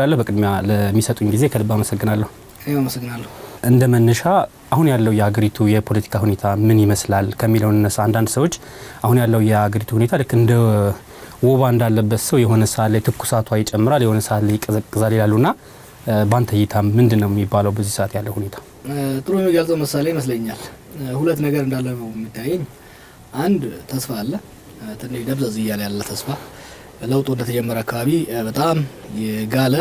አደርጋለሁ። በቅድሚያ ለሚሰጡኝ ጊዜ ከልብ አመሰግናለሁ። አመሰግናለሁ። እንደ መነሻ አሁን ያለው የሀገሪቱ የፖለቲካ ሁኔታ ምን ይመስላል ከሚለው እነሳ አንዳንድ ሰዎች አሁን ያለው የሀገሪቱ ሁኔታ ልክ እንደ ወባ እንዳለበት ሰው የሆነ ሰዓት ላይ ትኩሳቷ ይጨምራል፣ የሆነ ሰዓት ላይ ይቀዘቅዛል ይላሉና ባንተ እይታ ምንድነው የሚባለው በዚህ ሰዓት ያለው ሁኔታ? ጥሩ የሚገልጸው ምሳሌ ይመስለኛል። ሁለት ነገር እንዳለ ነው የሚታየኝ። አንድ ተስፋ አለ፣ ትንሽ ደብዘዝ እያለ ያለ ተስፋ። ለውጡ እንደተጀመረ አካባቢ በጣም የጋለ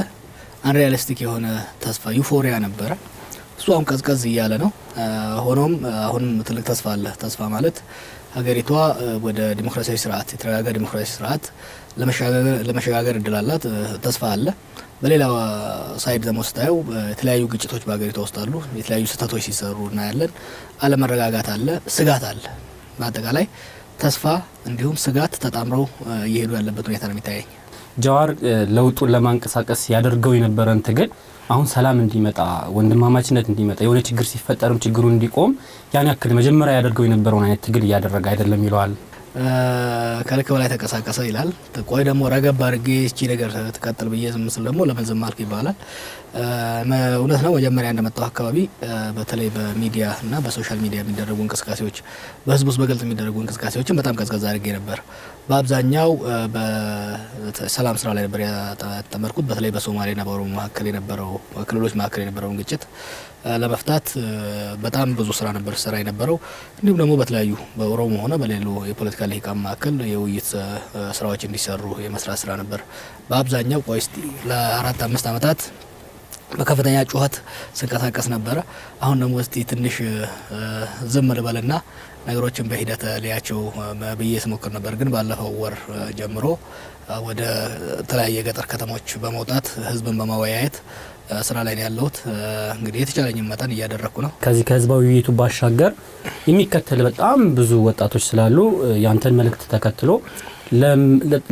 አንሪያሊስቲክ የሆነ ተስፋ ዩፎሪያ ነበረ። እሱ አሁን ቀዝቀዝ እያለ ነው። ሆኖም አሁንም ትልቅ ተስፋ አለ። ተስፋ ማለት ሀገሪቷ ወደ ዲሞክራሲያዊ ስርዓት የተረጋጋ ዲሞክራሲያዊ ስርዓት ለመሸጋገር እድል አላት። ተስፋ አለ። በሌላ ሳይድ ደግሞ ስታየው የተለያዩ ግጭቶች በሀገሪቷ ውስጥ አሉ። የተለያዩ ስህተቶች ሲሰሩ እናያለን። አለመረጋጋት አለ፣ ስጋት አለ። በአጠቃላይ ተስፋ እንዲሁም ስጋት ተጣምረው እየሄዱ ያለበት ሁኔታ ነው የሚታየኝ። ጃዋር ለውጡን ለማንቀሳቀስ ያደርገው የነበረን ትግል አሁን ሰላም እንዲመጣ ወንድማማችነት እንዲመጣ የሆነ ችግር ሲፈጠርም ችግሩ እንዲቆም ያን ያክል መጀመሪያ ያደርገው የነበረውን አይነት ትግል እያደረገ አይደለም ይለዋል። ከልክ በላይ ተቀሳቀሰ ይላል። ቆይ ደግሞ ረገብ አድርጌ እቺ ነገር ተቀጥል ብዬ ዝም ስል ደግሞ ለምን ዝም አልክ ይባላል። እውነት ነው። መጀመሪያ እንደመጣው አካባቢ በተለይ በሚዲያ እና በሶሻል ሚዲያ የሚደረጉ እንቅስቃሴዎች፣ በህዝብ ውስጥ በግልጽ የሚደረጉ እንቅስቃሴዎችን በጣም ቀዝቀዝ አድርጌ ነበር። በአብዛኛው በሰላም ስራ ላይ ነበር ያተመርኩት። በተለይ በሶማሌና በኦሮሞ መካከል የነበረው ክልሎች መካከል የነበረውን ግጭት ለመፍታት በጣም ብዙ ስራ ነበር ስራ የነበረው። እንዲሁም ደግሞ በተለያዩ በኦሮሞ ሆነ በሌሎ የፖለቲካ ልሂቃን መካከል የውይይት ስራዎች እንዲሰሩ የመስራት ስራ ነበር በአብዛኛው። ቆይ እስቲ ለ4-5 አመታት በከፍተኛ ጩኸት ስንቀሳቀስ ነበረ። አሁን ደግሞ እስቲ ትንሽ ዝም ልበልና ነገሮችን በሂደት ሊያቸው ብዬ ስሞክር ነበር። ግን ባለፈው ወር ጀምሮ ወደ ተለያየ ገጠር ከተሞች በመውጣት ህዝብን በማወያየት ስራ ላይ ነው ያለሁት። እንግዲህ የተቻለኝን መጠን እያደረኩ ነው። ከዚህ ከህዝባዊ ውይይቱ ባሻገር የሚከተል በጣም ብዙ ወጣቶች ስላሉ ያንተን መልእክት ተከትሎ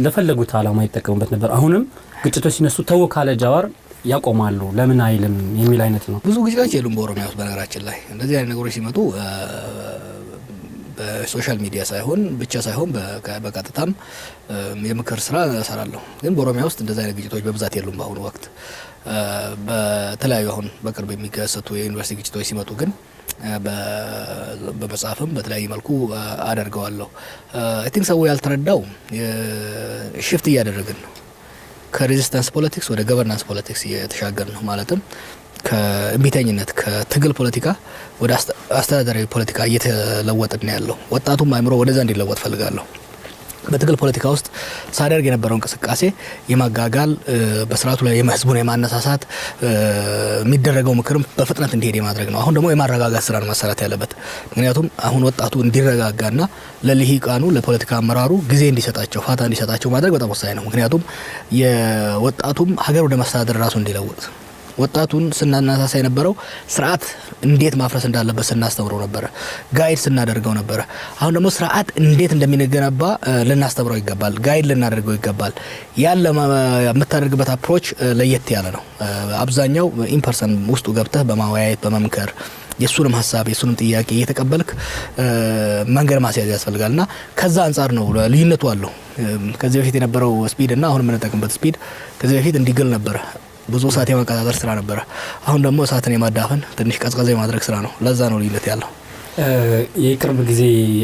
ለፈለጉት አላማ ይጠቀሙበት ነበር። አሁንም ግጭቶች ሲነሱ ተው ካለ ጃዋር ያቆማሉ ለምን አይልም የሚል አይነት ነው። ብዙ ግጭቶች የሉም በኦሮሚያ ውስጥ። በነገራችን ላይ እንደዚህ አይነት ነገሮች ሲመጡ በሶሻል ሚዲያ ብቻ ሳይሆን በቀጥታም የምክር ስራ እሰራለሁ። ግን በኦሮሚያ ውስጥ እንደዚህ አይነት ግጭቶች በብዛት የሉም በአሁኑ ወቅት። በተለያዩ አሁን በቅርብ የሚከሰቱ የዩኒቨርሲቲ ግጭቶች ሲመጡ ግን በመጻፍም በተለያየ መልኩ አደርገዋለሁ። አይ ቲንክ ሰው ያልተረዳው ሽፍት እያደረግን ነው። ከሬዚስታንስ ፖለቲክስ ወደ ገቨርናንስ ፖለቲክስ እየተሻገር ነው። ማለትም ከእምቢተኝነት ከትግል ፖለቲካ ወደ አስተዳደራዊ ፖለቲካ እየተለወጥን ያለው። ወጣቱም አይምሮ ወደዛ እንዲለወጥ ፈልጋለሁ። በትግል ፖለቲካ ውስጥ ሳደርግ የነበረው እንቅስቃሴ የማጋጋል በስርዓቱ ላይ የህዝቡን የማነሳሳት የሚደረገው ምክርም በፍጥነት እንዲሄድ የማድረግ ነው። አሁን ደግሞ የማረጋጋት ስራ ነው መሰራት ያለበት። ምክንያቱም አሁን ወጣቱ እንዲረጋጋና ለልሂቃኑ ለፖለቲካ አመራሩ ጊዜ እንዲሰጣቸው ፋታ እንዲሰጣቸው ማድረግ በጣም ወሳኝ ነው። ምክንያቱም የወጣቱም ሀገር ወደ መስተዳደር ራሱ እንዲለወጥ ወጣቱን ስናነሳሳ የነበረው ስርዓት እንዴት ማፍረስ እንዳለበት ስናስተምረው ነበር፣ ጋይድ ስናደርገው ነበር። አሁን ደግሞ ስርዓት እንዴት እንደሚገነባ ልናስተምረው ይገባል፣ ጋይድ ልናደርገው ይገባል። ያለ የምታደርግበት አፕሮች ለየት ያለ ነው። አብዛኛው ኢምፐርሰን ውስጡ ገብተህ በማወያየት በመምከር የሱንም ሀሳብ የሱንም ጥያቄ እየተቀበልክ መንገድ ማስያዝ ያስፈልጋልና ከዛ አንፃር ነው ልዩነቱ አለው። ከዚህ በፊት የነበረው ስፒድ እና አሁን የምንጠቀምበት ስፒድ ከዚህ በፊት እንዲግል ነበር። ብዙ ሰዓት የማቀጣጠር ስራ ነበር። አሁን ደግሞ ሰዓትን የማዳፈን ትንሽ ቀዝቀዝ የማድረግ ስራ ነው። ለዛ ነው ልዩነት ያለው። የቅርብ ጊዜ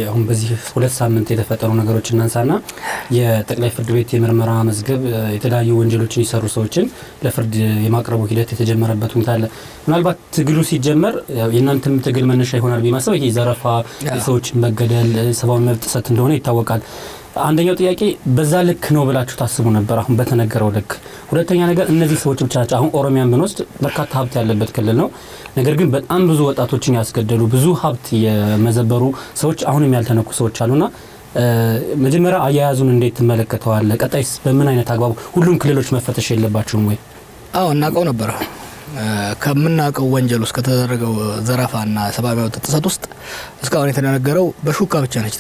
አሁን በዚህ 2 ሳምንት የተፈጠሩ ነገሮች እናንሳና የጠቅላይ ፍርድ ቤት የምርመራ መዝገብ የተለያዩ ወንጀሎችን የሰሩ ሰዎችን ለፍርድ የማቅረቡ ሂደት የተጀመረበት ሁኔታ አለ። ምናልባት ትግሉ ሲጀመር የእናንተም ትግል መነሻ ይሆናል ቢማሰብ ይሄ ዘረፋ፣ የሰዎች መገደል፣ ሰብአዊ መብት ጥሰት እንደሆነ ይታወቃል። አንደኛው ጥያቄ በዛ ልክ ነው ብላችሁ ታስቡ ነበር አሁን በተነገረው ልክ? ሁለተኛ ነገር እነዚህ ሰዎች ብቻ ናቸው። አሁን ኦሮሚያን ብንወስድ በርካታ ሀብት ያለበት ክልል ነው። ነገር ግን በጣም ብዙ ወጣቶችን ያስገደሉ ብዙ ሀብት የመዘበሩ ሰዎች አሁንም ያልተነኩ ሰዎች አሉና መጀመሪያ አያያዙን እንዴት ትመለከተዋለህ? ቀጣይስ በምን አይነት አግባብ ሁሉም ክልሎች መፈተሽ የለባቸውም ወይ? አዎ እናውቀው ነበር። ከምናውቀው ወንጀል ውስጥ ከተደረገው ዘረፋና ሰብአዊ መብት ጥሰት ውስጥ እስካሁን የተነገረው በሹካ ብቻ ነች።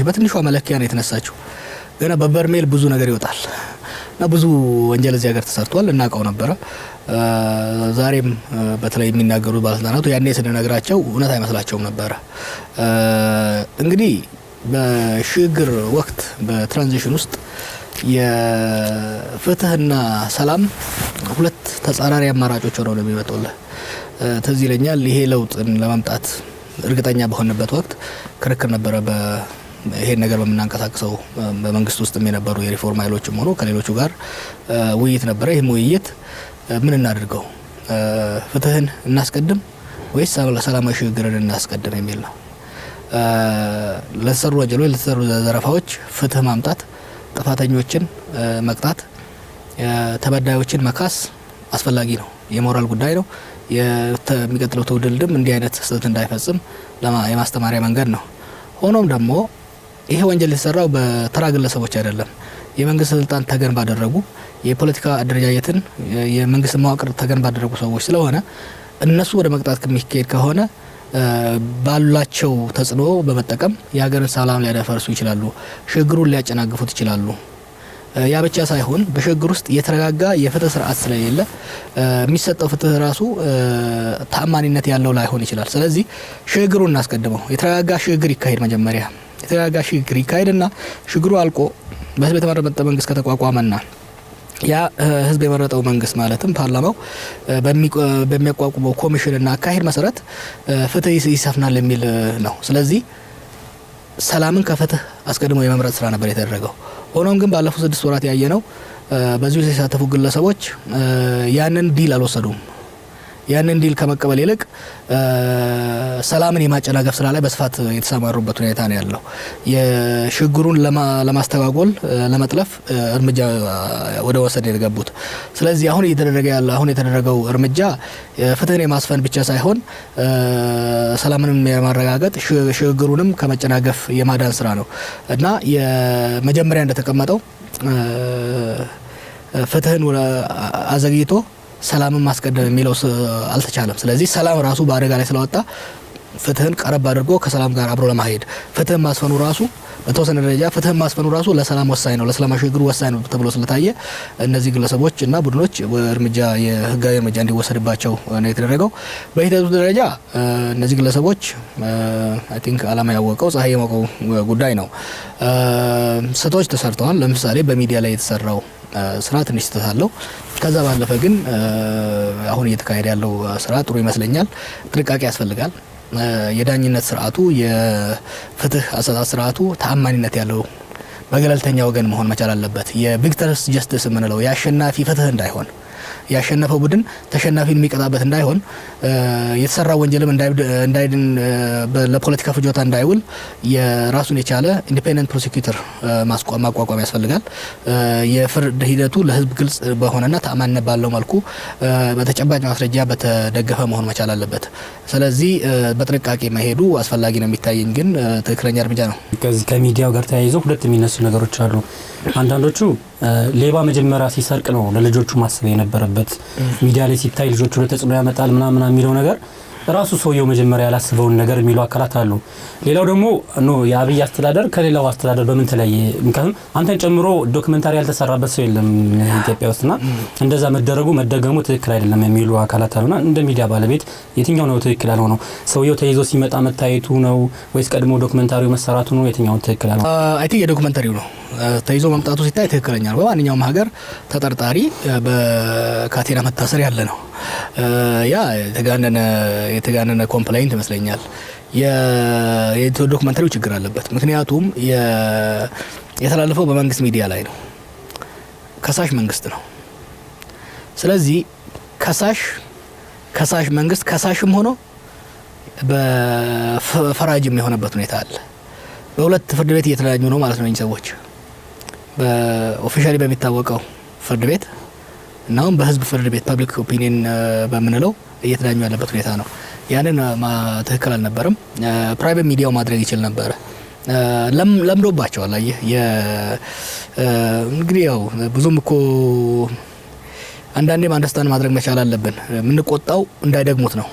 በትንሿ መለኪያ ነው የተነሳችው። ገና በበርሜል ብዙ ነገር ይወጣል እና ብዙ ወንጀል እዚህ ሀገር ተሰርቷል። እናውቀው ነበረ። ዛሬም በተለይ የሚናገሩት ባለስልጣናቱ ያኔ ስንነግራቸው እውነት አይመስላቸውም ነበረ። እንግዲህ በሽግግር ወቅት በትራንዚሽን ውስጥ የፍትህና ሰላም ሁለት ተጻራሪ አማራጮች ሆነው ነው የሚመጡልህ። ትዝ ይለኛል ይሄ ለውጥን ለማምጣት እርግጠኛ በሆነበት ወቅት ክርክር ነበረ። ይሄን ነገር በመናንቀሳቀሰው በመንግስት ውስጥም የነበሩ የሪፎርም ኃይሎችም ሆኖ ከሌሎቹ ጋር ውይይት ነበረ። ይህም ውይይት ምን እናድርገው፣ ፍትህን እናስቀድም ወይስ ሰላማዊ ሽግግርን እናስቀድም የሚል ነው። ለተሰሩ ወንጀሎች፣ ለተሰሩ ዘረፋዎች ፍትህ ማምጣት፣ ጥፋተኞችን መቅጣት፣ ተበዳዮችን መካስ አስፈላጊ ነው። የሞራል ጉዳይ ነው። የሚቀጥለው ትውልድም እንዲህ አይነት ስህተት እንዳይፈጽም የማስተማሪያ መንገድ ነው። ሆኖም ደግሞ ይሄ ወንጀል የተሰራው በተራ ግለሰቦች አይደለም። የመንግስት ስልጣን ተገን ባደረጉ የፖለቲካ አደረጃጀትን የመንግስት መዋቅር ተገን ባደረጉ ሰዎች ስለሆነ እነሱ ወደ መቅጣት ከሚካሄድ ከሆነ ባላቸው ተጽዕኖ በመጠቀም የሀገርን ሰላም ሊያደፈርሱ ይችላሉ፣ ሽግግሩን ሊያጨናግፉት ይችላሉ። ያ ብቻ ሳይሆን በሽግግር ውስጥ የተረጋጋ የፍትህ ስርዓት ስለሌለ የሚሰጠው ፍትህ ራሱ ተአማኒነት ያለው ላይሆን ይችላል። ስለዚህ ሽግግሩን እናስቀድመው። የተረጋጋ ሽግግር ይካሄድ። መጀመሪያ የተረጋጋ ሽግግር ይካሄድና ሽግግሩ አልቆ በህዝብ የተመረጠ መንግስት ከተቋቋመና ያ ህዝብ የመረጠው መንግስት ማለትም ፓርላማው በሚያቋቁመው ኮሚሽንና አካሄድ መሰረት ፍትህ ይሰፍናል የሚል ነው። ስለዚህ ሰላምን ከፍትህ አስቀድሞ የመምረጥ ስራ ነበር የተደረገው። ሆኖም ግን ባለፉት 6 ወራት ያየነው በዚሁ የተሳተፉ ግለሰቦች ያንን ዲል አልወሰዱም። ያንን ዲል ከመቀበል ይልቅ ሰላምን የማጨናገፍ ስራ ላይ በስፋት የተሰማሩበት ሁኔታ ነው ያለው። የሽግግሩን ለማስተጓጎል ለመጥለፍ እርምጃ ወደ ወሰድ የገቡት። ስለዚህ አሁን የተደረገው እርምጃ ፍትህን የማስፈን ብቻ ሳይሆን ሰላምንም የማረጋገጥ ሽግግሩንም ከመጨናገፍ የማዳን ስራ ነው እና የመጀመሪያ እንደተቀመጠው ፍትህን አዘግይቶ ሰላምን ማስቀደም የሚለው አልተቻለም። ስለዚህ ሰላም ራሱ በአደጋ ላይ ስለወጣ ፍትህን ቀረብ አድርጎ ከሰላም ጋር አብሮ ለማሄድ ፍትህን ማስፈኑ ራሱ በተወሰነ ደረጃ ፍትህን ማስፈኑ ራሱ ለሰላም ወሳኝ ነው፣ ለሰላም ሽግግሩ ወሳኝ ነው ተብሎ ስለታየ እነዚህ ግለሰቦች እና ቡድኖች የህጋዊ እርምጃ እንዲወሰድባቸው ነው የተደረገው። በሂደቱ ደረጃ እነዚህ ግለሰቦች አይ ቲንክ ዓላማ ያወቀው ፀሐይ የሞቀው ጉዳይ ነው። ስህተቶች ተሰርተዋል። ለምሳሌ በሚዲያ ላይ የተሰራው ስራ ትንሽ ስህተት አለው። ከዛ ባለፈ ግን አሁን እየተካሄደ ያለው ስራ ጥሩ ይመስለኛል። ጥንቃቄ ያስፈልጋል። የዳኝነት ስርዓቱ፣ የፍትህ አሰጣጥ ስርዓቱ ተአማኒነት ያለው በገለልተኛ ወገን መሆን መቻል አለበት። የቪክተርስ ጀስቲስ የምንለው የአሸናፊ ፍትህ እንዳይሆን፣ ያሸነፈው ቡድን ተሸናፊን የሚቀጣበት እንዳይሆን፣ የተሰራ ወንጀልም እንዳይድን ለፖለቲካ ፍጆታ እንዳይውል የራሱን የቻለ ኢንዲፔንደንት ፕሮሲኪዩተር ማቋቋም ያስፈልጋል። የፍርድ ሂደቱ ለህዝብ ግልጽ በሆነና ተአማኒነት ባለው መልኩ በተጨባጭ ማስረጃ በተደገፈ መሆን መቻል አለበት። ስለዚህ በጥንቃቄ መሄዱ አስፈላጊ ነው የሚታየኝ፣ ግን ትክክለኛ እርምጃ ነው። ከሚዲያው ጋር ተያይዞ ሁለት የሚነሱ ነገሮች አሉ። አንዳንዶቹ ሌባ መጀመሪያ ሲሰርቅ ነው ለልጆቹ ማሰብ የነበረበት፣ ሚዲያ ላይ ሲታይ ልጆቹ ለተጽዕኖ ያመጣል ምናምን የሚለው ነገር ራሱ ሰውየው መጀመሪያ ያላስበውን ነገር የሚሉ አካላት አሉ። ሌላው ደግሞ የአብይ አስተዳደር ከሌላው አስተዳደር በምን ተለየ? ምክንያቱም አንተን ጨምሮ ዶክመንታሪ ያልተሰራበት ሰው የለም ኢትዮጵያ ውስጥና እንደዛ መደገሙ ትክክል አይደለም የሚሉ አካላት አሉና እንደ ሚዲያ ባለቤት የትኛው ነው ትክክል ያልሆነው? ሰውየው ተይዞ ሲመጣ መታየቱ ነው ወይስ ቀድሞ ዶክመንታሪው መሰራቱ ነው? የትኛው ትክክል ያልሆነው? አይ ቲንክ የዶክመንታሪው ነው። ተይዞ መምጣቱ ሲታይ ትክክለኛ ነው። በማንኛውም ሀገር ተጠርጣሪ በካቴና መታሰር ያለ ነው። ያ የተጋነነ ኮምፕላይንት ይመስለኛል። የዶክመንታሪው ችግር አለበት። ምክንያቱም የተላለፈው በመንግስት ሚዲያ ላይ ነው። ከሳሽ መንግስት ነው። ስለዚህ ከሳሽ መንግስት ከሳሽም ሆኖ በፈራጅም የሆነበት ሁኔታ አለ። በሁለት ፍርድ ቤት እየተዳኙ ነው ማለት ነው እኚህ ሰዎች። በኦፊሻሊ በሚታወቀው ፍርድ ቤት እና በህዝብ ፍርድ ቤት ፐብሊክ ኦፒኒየን በምንለው እየተዳኙ ያለበት ሁኔታ ነው። ያንን ትክክል አልነበረም። ፕራይቬት ሚዲያው ማድረግ ይችል ነበር። ለምዶባቸዋል። አየህ እንግዲህ ያው ብዙም እኮ አንዳንዴም አንደርስታንድ ማድረግ መቻል አለብን። የምንቆጣው እንዳይደግሙት ነው።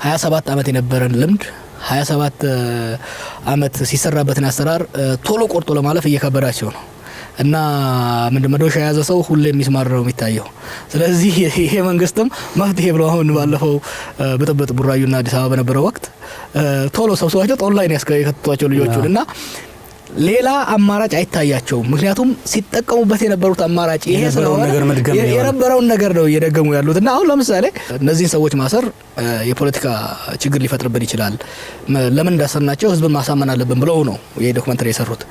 27 ዓመት የነበረን ልምድ 27 ዓመት ሲሰራበትን አሰራር ቶሎ ቆርጦ ለማለፍ እየከበዳቸው ነው እና መዶሻ የያዘ ሰው ሁሌ የሚስማር ነው የሚታየው። ስለዚህ ይሄ መንግስትም መፍትሄ ብሎ አሁን ባለፈው በጥብጥ ቡራዩና አዲስ አበባ በነበረው ወቅት ቶሎ ሰብስባቸው ጦር ላይ ነው ያስከተቷቸው ልጆቹን እና ሌላ አማራጭ አይታያቸውም። ምክንያቱም ሲጠቀሙበት የነበሩት አማራጭ ይሄ ስለሆነ የነበረውን ነገር ነው እየደገሙ ያሉት። እና አሁን ለምሳሌ እነዚህን ሰዎች ማሰር የፖለቲካ ችግር ሊፈጥርብን ይችላል፣ ለምን እንዳሰርናቸው ህዝብን ማሳመን አለብን ብለው ነው ይሄ ዶክመንተሪ የሰሩት።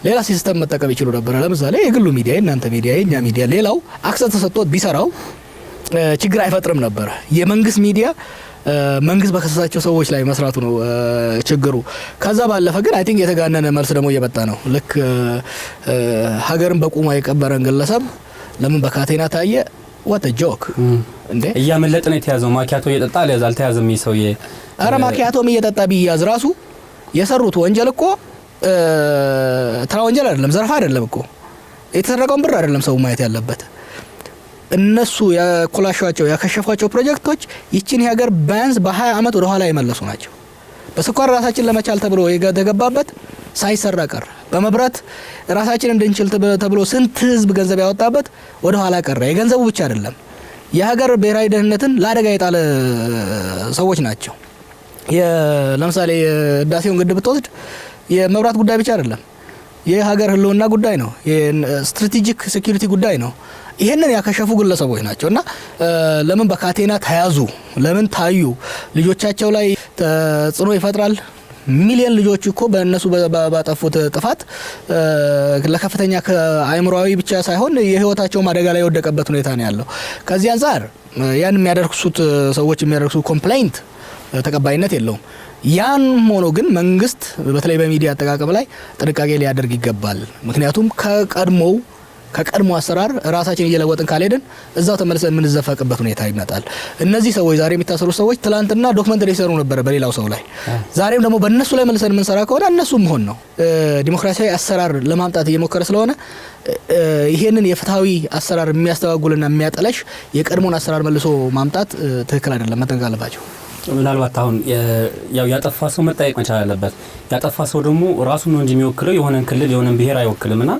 ሌላ ሲስተም መጠቀም ይችሉ ነበር። ለምሳሌ የግሉ ሚዲያ፣ እናንተ ሚዲያ፣ የኛ ሚዲያ፣ ሌላው አክሰስ ተሰጥቶት ቢሰራው ችግር አይፈጥርም ነበር። የመንግስት ሚዲያ መንግስት በከሰሳቸው ሰዎች ላይ መስራቱ ነው ችግሩ። ከዛ ባለፈ ግን አይ ቲንክ የተጋነነ መልስ ደግሞ እየመጣ ነው። ልክ ሀገርን በቁማ የቀበረን ግለሰብ ለምን በካቴና ታየ? what a joke እንዴ! እያመለጠ ነው የተያዘው። ማኪያቶ እየጠጣ አልተያዘም ይህ ሰውዬ። አረ ማኪያቶም እየጠጣ ቢያዝ ራሱ የሰሩት ወንጀል እኮ ተራ ወንጀል አይደለም፣ ዘርፋ አይደለም እኮ። የተሰረቀውን ብር አይደለም ሰው ማየት ያለበት። እነሱ ያኮላሿቸው ያከሸፏቸው ፕሮጀክቶች ይችን ሀገር ቢያንስ በ20 አመት ወደ ኋላ የመለሱ ናቸው። በስኳር ራሳችን ለመቻል ተብሎ የተገባበት ሳይሰራ ቀረ። በመብራት ራሳችን እንድንችል ተብሎ ስንት ህዝብ ገንዘብ ያወጣበት ወደ ኋላ ቀረ። የገንዘቡ ብቻ አይደለም የሀገር ብሔራዊ ደህንነትን ለአደጋ የጣለ ሰዎች ናቸው። ለምሳሌ የህዳሴውን ግድብ ብትወስድ የመብራት ጉዳይ ብቻ አይደለም፣ የሀገር ህልውና ጉዳይ ነው፣ የስትራቴጂክ ሴኩሪቲ ጉዳይ ነው። ይሄንን ያከሸፉ ግለሰቦች ናቸው። እና ለምን በካቴና ተያዙ? ለምን ታዩ? ልጆቻቸው ላይ ተጽዕኖ ይፈጥራል። ሚሊዮን ልጆች እኮ በእነሱ ባጠፉት ጥፋት ለከፍተኛ አእምሮአዊ ብቻ ሳይሆን የህይወታቸው አደጋ ላይ የወደቀበት ሁኔታ ነው ያለው። ከዚህ አንፃር ያን የሚያደርሱት ሰዎች የሚያደርሱት ኮምፕሌንት ተቀባይነት የለውም። ያን ሆኖ ግን መንግስት በተለይ በሚዲያ አጠቃቀም ላይ ጥንቃቄ ሊያደርግ ይገባል። ምክንያቱም ከቀድሞ አሰራር ራሳችን እየለወጥን ካልሄድን እዛው ተመልሰን የምንዘፈቅበት ሁኔታ ይመጣል። እነዚህ ሰዎች ዛሬ የሚታሰሩ ሰዎች ትላንትና ዶክመንተሪ ይሰሩ ነበር በሌላው ሰው ላይ፣ ዛሬም ደግሞ በእነሱ ላይ መልሰን የምንሰራ ከሆነ እነሱ መሆን ነው። ዲሞክራሲያዊ አሰራር ለማምጣት እየሞከረ ስለሆነ ይሄንን የፍትሃዊ አሰራር የሚያስተዋጉልና የሚያጠለሽ የቀድሞን አሰራር መልሶ ማምጣት ትክክል አይደለም፣ መጠንቀቅ አለባቸው። ምናልባት አሁን ያው ያጠፋ ሰው መጠየቅ መቻል አለበት። ያጠፋ ሰው ደግሞ ራሱን ነው እንጂ የሚወክለው የሆነን ክልል የሆነን ብሔር አይወክልምና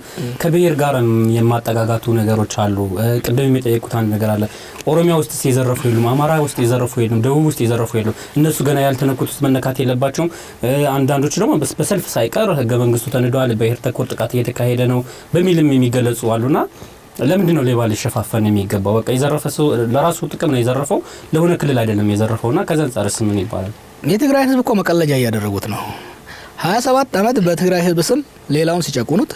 ከብሔር ጋር የማጠጋጋቱ ነገሮች አሉ። ቅድም የሚጠየቁት አንድ ነገር አለ። ኦሮሚያ ውስጥ የዘረፉ የሉም፣ አማራ ውስጥ የዘረፉ የሉም፣ ደቡብ ውስጥ የዘረፉ የሉም። እነሱ ገና ያልተነኩት ውስጥ መነካት የለባቸውም። አንዳንዶች ደግሞ በሰልፍ ሳይቀር ህገ መንግስቱ ተንዷል፣ ብሔር ተኮር ጥቃት እየተካሄደ ነው በሚልም የሚገለጹ አሉና ለምንድን ነው ሌባ ሊሸፋፈን የሚገባው? በቃ የዘረፈ ሰው ለራሱ ጥቅም ነው የዘረፈው፣ ለሆነ ክልል አይደለም የዘረፈውና ከዛ አንፃርስ ምን ይባላል? የትግራይ ህዝብ እኮ መቀለጃ እያደረጉት ነው። 27 አመት በትግራይ ህዝብ ስም ሌላውን ሲጨቁኑት፣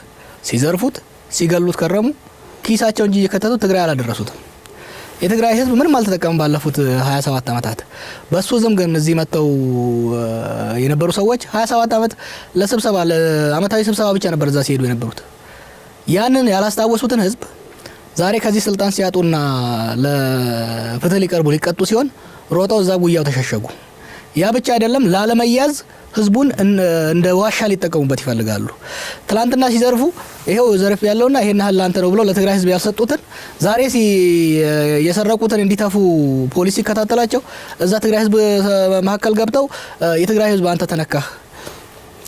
ሲዘርፉት፣ ሲገሉት ከረሙ። ኪሳቸው እንጂ እየከተቱ ትግራይ አላደረሱትም። የትግራይ ህዝብ ምንም አልተጠቀመም ባለፉት 27 አመታት። በሱ ዝም ግን እዚህ መተው የነበሩ ሰዎች 27 አመት ለስብሰባ ለአመታዊ ስብሰባ ብቻ ነበር እዛ ሲሄዱ የነበሩት። ያንን ያላስታወሱትን ህዝብ ዛሬ ከዚህ ስልጣን ሲያጡና ለፍትህ ሊቀርቡ ሊቀጡ ሲሆን ሮጠው እዛ ጉያው ተሸሸጉ። ያ ብቻ አይደለም፣ ላለመያዝ ህዝቡን እንደ ዋሻ ሊጠቀሙበት ይፈልጋሉ። ትላንትና ሲዘርፉ ይሄው ዘርፍ ያለውና ይሄን ያህል አንተ ነው ብሎ ለትግራይ ህዝብ ያልሰጡትን ዛሬ የሰረቁትን እንዲተፉ ፖሊስ ይከታተላቸው እዛ ትግራይ ህዝብ መካከል ገብተው የትግራይ ህዝብ አንተ ተነካህ።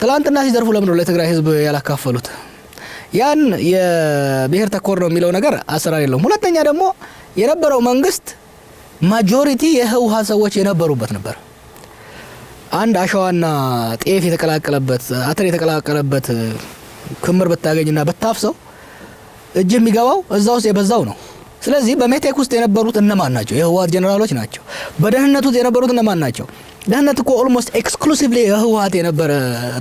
ትላንትና ሲዘርፉ ለምን ነው ለትግራይ ህዝብ ያላካፈሉት? ያን የብሔር ተኮር ነው የሚለው ነገር አሰራር የለውም። ሁለተኛ ደግሞ የነበረው መንግስት ማጆሪቲ የህወሓት ሰዎች የነበሩበት ነበር። አንድ አሸዋና ጤፍ የተቀላቀለበት አተር የተቀላቀለበት ክምር ብታገኝና ብታፍሰው እጅ የሚገባው እዛ ውስጥ የበዛው ነው። ስለዚህ በሜቴክ ውስጥ የነበሩት እነማን ናቸው? የህወሓት ጀነራሎች ናቸው። በደህንነት ውስጥ የነበሩት እነማን ናቸው? ደህንነት እኮ ኦልሞስት ኤክስክሉሲቭሊ የህወሓት የነበረ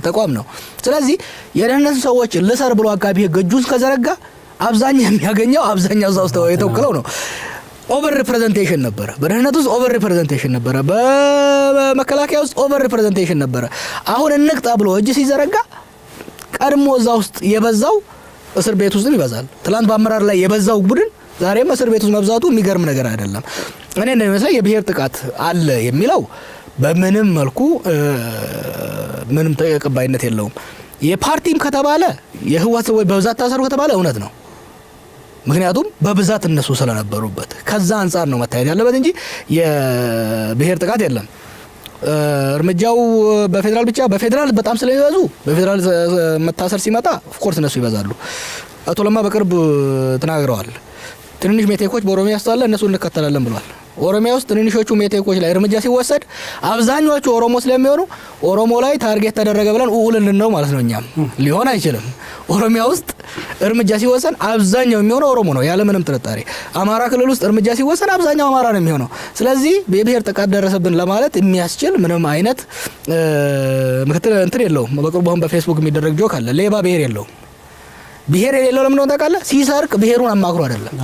ተቋም ነው። ስለዚህ የደህንነት ሰዎች ልሰር ብሎ አቃቢ ህግ እጁን ከዘረጋ አብዛኛው የሚያገኘው አብዛኛው እዛ ውስጥ የተወከለው ነው። ኦቨር ሪፕሬዘንቴሽን ነበረ። በደህንነት ውስጥ ኦቨር ሪፕሬዘንቴሽን ነበረ። በመከላከያ ውስጥ ኦቨር ሪፕሬዘንቴሽን ነበረ። አሁን እንቅጣ ብሎ እጅ ሲዘረጋ ቀድሞ እዛ ውስጥ የበዛው እስር ቤት ውስጥም ይበዛል። ትላንት በአመራር ላይ የበዛው ቡድን ዛሬም እስር ቤት ውስጥ መብዛቱ የሚገርም ነገር አይደለም። እኔ እንደሚመስለኝ የብሔር ጥቃት አለ የሚለው በምንም መልኩ ምንም ተቀባይነት የለውም። የፓርቲም ከተባለ የህወሓት ሰዎች በብዛት ታሰሩ ከተባለ እውነት ነው። ምክንያቱም በብዛት እነሱ ስለነበሩበት ከዛ አንፃር ነው መታየት ያለበት እንጂ የብሔር ጥቃት የለም። እርምጃው በፌደራል ብቻ በፌደራል በጣም ስለሚበዙ በፌደራል መታሰር ሲመጣ ኦፍኮርስ እነሱ ይበዛሉ። አቶ ለማ በቅርብ ተናግረዋል። ትንንሽ ሜቴኮች በኦሮሚያ ያስተዋለ እነሱ እንከተላለን ብለዋል። ኦሮሚያ ውስጥ ትንንሾቹ ሜቴኮች ላይ እርምጃ ሲወሰድ አብዛኞቹ ኦሮሞ ስለሚሆኑ ኦሮሞ ላይ ታርጌት ተደረገ ብለን ኡኡልን ነው ማለት ነው። እኛም ሊሆን አይችልም። ኦሮሚያ ውስጥ እርምጃ ሲወሰን አብዛኛው የሚሆነው ኦሮሞ ነው ያለ ምንም ጥርጣሬ። አማራ ክልል ውስጥ እርምጃ ሲወሰን አብዛኛው አማራ ነው የሚሆነው። ስለዚህ የብሔር ጥቃት ደረሰብን ለማለት የሚያስችል ምንም አይነት ምክትል እንትን የለውም። በቅርቡ አሁን በፌስቡክ የሚደረግ ጆክ አለ። ሌባ ብሔር የለውም። ብሔር የሌለው ለምን ነው ታውቃለህ? ሲሰርቅ ብሔሩን አማክሮ አይደለም፣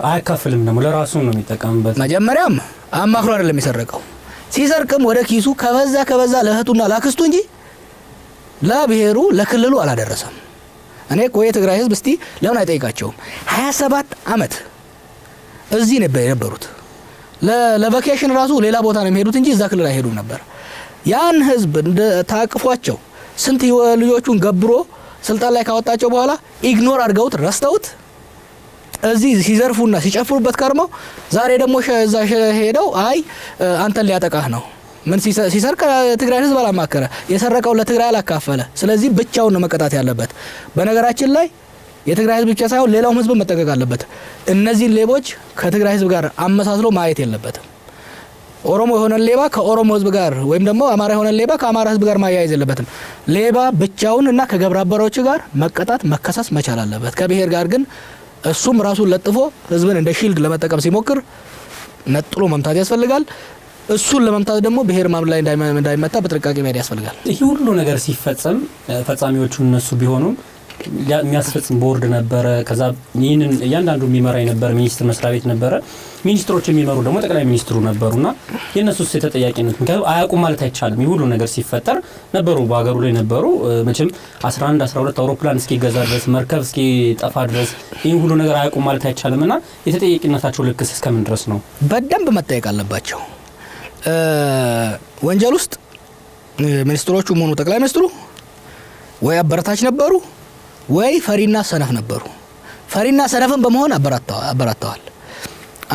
አይካፈልም፣ ደግሞ ለራሱ ነው የሚጠቀምበት። መጀመሪያም አማክሮ አይደለም የሰረቀው። ሲሰርቅም ወደ ኪሱ ከበዛ ለእህቱና ላክስቱ እንጂ ለብሔሩ ለክልሉ አላደረሰም። እኔ እኮ የትግራይ ህዝብ እስቲ ለምን አይጠይቃቸውም? 27 አመት እዚህ ነበር የነበሩት። ለቫኬሽን ራሱ ሌላ ቦታ ነው የሚሄዱት እንጂ እዛ ክልል አይሄዱም ነበር። ያን ህዝብ እንደ ታቅፏቸው ስንት ልጆቹን ገብሮ ስልጣን ላይ ካወጣቸው በኋላ ኢግኖር አድርገውት ረስተውት እዚህ ሲዘርፉና ሲጨፍሩበት ከርመው ዛሬ ደግሞ እዛ ሄደው አይ አንተን ሊያጠቃህ ነው። ምን ሲሰርቅ ትግራይ ህዝብ አላማከረ፣ የሰረቀው ለትግራይ አላካፈለ። ስለዚህ ብቻውን ነው መቀጣት ያለበት። በነገራችን ላይ የትግራይ ህዝብ ብቻ ሳይሆን ሌላውም ህዝብ መጠንቀቅ አለበት። እነዚህ ሌቦች ከትግራይ ህዝብ ጋር አመሳስሎ ማየት የለበትም። ኦሮሞ የሆነ ሌባ ከኦሮሞ ህዝብ ጋር ወይም ደግሞ አማራ የሆነ ሌባ ከአማራ ህዝብ ጋር ማያያዝ የለበትም። ሌባ ብቻውን እና ከግብረ አበሮቹ ጋር መቀጣት መከሰስ መቻል አለበት። ከብሔር ጋር ግን እሱም ራሱን ለጥፎ ህዝብን እንደ ሺልድ ለመጠቀም ሲሞክር ነጥሎ መምታት ያስፈልጋል። እሱን ለመምታት ደግሞ ብሔር ማም ላይ እንዳይመታ በጥንቃቄ መሄድ ያስፈልጋል። ይሄ ሁሉ ነገር ሲፈጸም ፈጻሚዎቹ እነሱ ቢሆኑም የሚያስፈጽም ቦርድ ነበረ። ከዛ ይህንን እያንዳንዱ የሚመራ የነበረ ሚኒስትር መስሪያ ቤት ነበረ። ሚኒስትሮች የሚመሩ ደግሞ ጠቅላይ ሚኒስትሩ ነበሩና የእነሱስ የተጠያቂነት ምክንያቱም አያውቁም ማለት አይቻልም። ይህ ሁሉ ነገር ሲፈጠር ነበሩ፣ በሀገሩ ላይ ነበሩ። መቼም 11 12 አውሮፕላን እስኪገዛ ድረስ መርከብ እስኪጠፋ ድረስ ይህ ሁሉ ነገር አያውቁም ማለት አይቻልምና የተጠያቂነታቸው ልክስ እስከምን ድረስ ነው? በደንብ መጠየቅ አለባቸው። ወንጀል ውስጥ ሚኒስትሮቹም ሆኑ ጠቅላይ ሚኒስትሩ ወይ አበረታች ነበሩ ወይ ፈሪና ሰነፍ ነበሩ። ፈሪና ሰነፍን በመሆን አበራተዋል።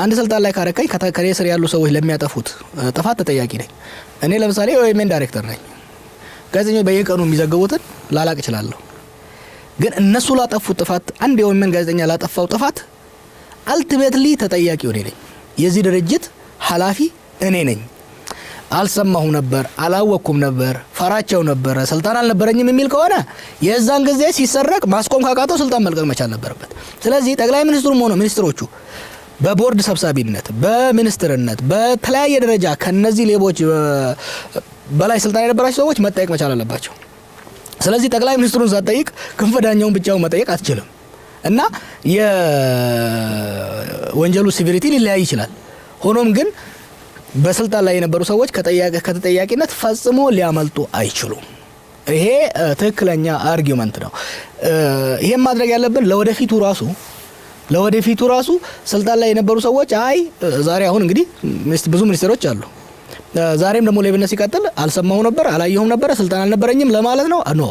አንድ ስልጣን ላይ ካረከኝ ከኔ ስር ያሉ ሰዎች ለሚያጠፉት ጥፋት ተጠያቂ ነኝ። እኔ ለምሳሌ ኦኤምኤን ዳይሬክተር ነኝ። ጋዜጠኞች በየቀኑ የሚዘግቡትን ላላቅ እችላለሁ። ግን እነሱ ላጠፉት ጥፋት አንድ የኦኤምኤን ጋዜጠኛ ላጠፋው ጥፋት አልቲሜትሊ ተጠያቂው እኔ ነኝ። የዚህ ድርጅት ኃላፊ እኔ ነኝ። አልሰማሁም ነበር፣ አላወቅኩም ነበር፣ ፈራቸው ነበር፣ ስልጣን አልነበረኝም የሚል ከሆነ የዛን ጊዜ ሲሰረቅ ማስቆም ካቃተው ስልጣን መልቀቅ መቻል ነበረበት። ስለዚህ ጠቅላይ ሚኒስትሩም ሆነ ሚኒስትሮቹ በቦርድ ሰብሳቢነት፣ በሚኒስትርነት፣ በተለያየ ደረጃ ከነዚህ ሌቦች በላይ ስልጣን የነበራቸው ሰዎች መጠየቅ መቻል አለባቸው። ስለዚህ ጠቅላይ ሚኒስትሩን ሳትጠይቅ ክንፈ ዳኛውን ብቻውን መጠየቅ አትችልም እና የወንጀሉ ሲቪሪቲ ሊለያይ ይችላል። ሆኖም ግን በስልጣን ላይ የነበሩ ሰዎች ከተጠያቂነት ፈጽሞ ሊያመልጡ አይችሉም። ይሄ ትክክለኛ አርጊውመንት ነው። ይሄን ማድረግ ያለብን ለወደፊቱ ራሱ ስልጣን ላይ የነበሩ ሰዎች አይ ዛሬ አሁን እንግዲህ ብዙ ሚኒስትሮች አሉ። ዛሬም ደግሞ ሌብነት ሲቀጥል አልሰማሁ ነበር፣ አላየሁም ነበር፣ ስልጣን አልነበረኝም ለማለት ነው። ኖ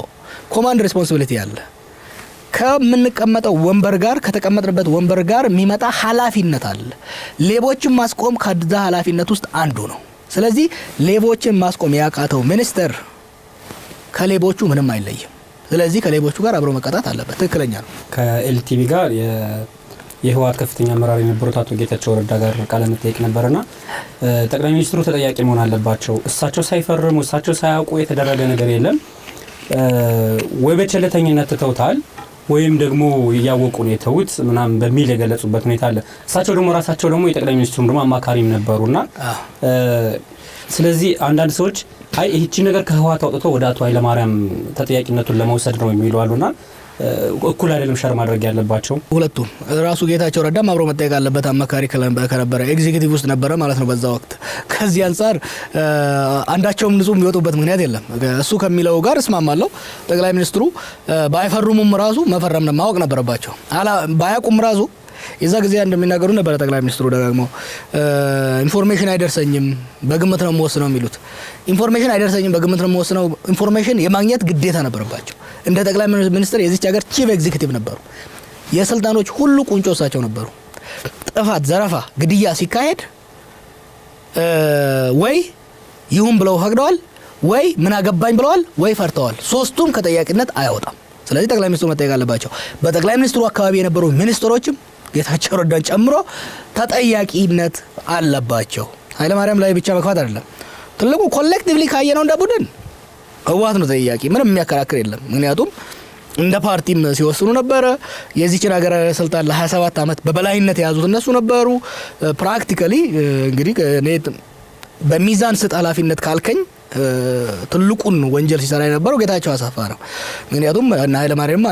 ኮማንድ ሪስፖንሲቢሊቲ አለ። ከምንቀመጠው ወንበር ጋር ከተቀመጥንበት ወንበር ጋር የሚመጣ ኃላፊነት አለ። ሌቦችን ማስቆም ከዛ ኃላፊነት ውስጥ አንዱ ነው። ስለዚህ ሌቦችን ማስቆም ያቃተው ሚኒስተር ከሌቦቹ ምንም አይለይም። ስለዚህ ከሌቦቹ ጋር አብሮ መቀጣት አለበት። ትክክለኛ ነው። ከኤልቲቪ ጋር የህወሓት ከፍተኛ አመራር የነበሩት አቶ ጌታቸው ረዳ ጋር ቃለ መጠይቅ ነበርና ጠቅላይ ሚኒስትሩ ተጠያቂ መሆን አለባቸው። እሳቸው ሳይፈርሙ እሳቸው ሳያውቁ የተደረገ ነገር የለም ወይ በቸልተኝነት ተውታል ወይም ደግሞ ያወቁ ነው የተውት ምናምን በሚል የገለጹበት ሁኔታ አለ። እሳቸው ደግሞ ራሳቸው ደግሞ የጠቅላይ ሚኒስትሩም ደግሞ አማካሪም ነበሩና ስለዚህ አንዳንድ ሰዎች አይ ይህቺ ነገር ከህወሓት አውጥቶ ወደ አቶ ኃይለማርያም ተጠያቂነቱን ለመውሰድ ነው የሚሉ አሉና እኩል አይደለም ሸር ማድረግ ያለባቸው። ሁለቱም ራሱ ጌታቸው ረዳም አብሮ መጠየቅ አለበት። አማካሪ ከነበረ ኤግዚኪቲቭ ውስጥ ነበረ ማለት ነው በዛ ወቅት። ከዚህ አንፃር አንዳቸውም ንጹህ የሚወጡበት ምክንያት የለም። እሱ ከሚለው ጋር እስማማለሁ። ጠቅላይ ሚኒስትሩ ባይፈርሙም ራሱ መፈረም ማወቅ ነበረባቸው። ባያውቁም ራሱ የዛ ጊዜ እንደሚናገሩ ነበር ጠቅላይ ሚኒስትሩ ደጋግመው ኢንፎርሜሽን አይደርሰኝም በግምት ነው የምወስነው የሚሉት። ኢንፎርሜሽን አይደርሰኝም በግምት ነው የምወስነው ኢንፎርሜሽን የማግኘት ግዴታ ነበረባቸው። እንደ ጠቅላይ ሚኒስትር የዚች ሀገር ቺፍ ኤግዚኪቲቭ ነበሩ። የስልጣኖች ሁሉ ቁንጮ እሳቸው ነበሩ። ጥፋት፣ ዘረፋ፣ ግድያ ሲካሄድ ወይ ይሁን ብለው ፈቅደዋል፣ ወይ ምን አገባኝ ብለዋል፣ ወይ ፈርተዋል። ሶስቱም ከጠያቂነት አያወጣም። ስለዚህ ጠቅላይ ሚኒስትሩ መጠየቅ አለባቸው። በጠቅላይ ሚኒስትሩ አካባቢ የነበሩ ሚኒስትሮችም ጌታቸው ረዳን ጨምሮ ተጠያቂነት አለባቸው። ኃይለማርያም ላይ ብቻ መግፋት አይደለም ትልቁ ኮሌክቲቭሊ ካየነው እንደ ቡድን ህወሓት ነው ተጠያቂ። ምንም የሚያከራክር የለም። ምክንያቱም እንደ ፓርቲም ሲወስኑ ነበረ። የዚህችን ሀገር ስልጣን ለ27 ዓመት በበላይነት የያዙት እነሱ ነበሩ። ፕራክቲካሊ እንግዲህ እኔ በሚዛን ስጥ ኃላፊነት ካልከኝ ትልቁን ወንጀል ሲሰራ የነበረው ጌታቸው አሰፋ ነው። ምክንያቱም እና ኃይለማርያም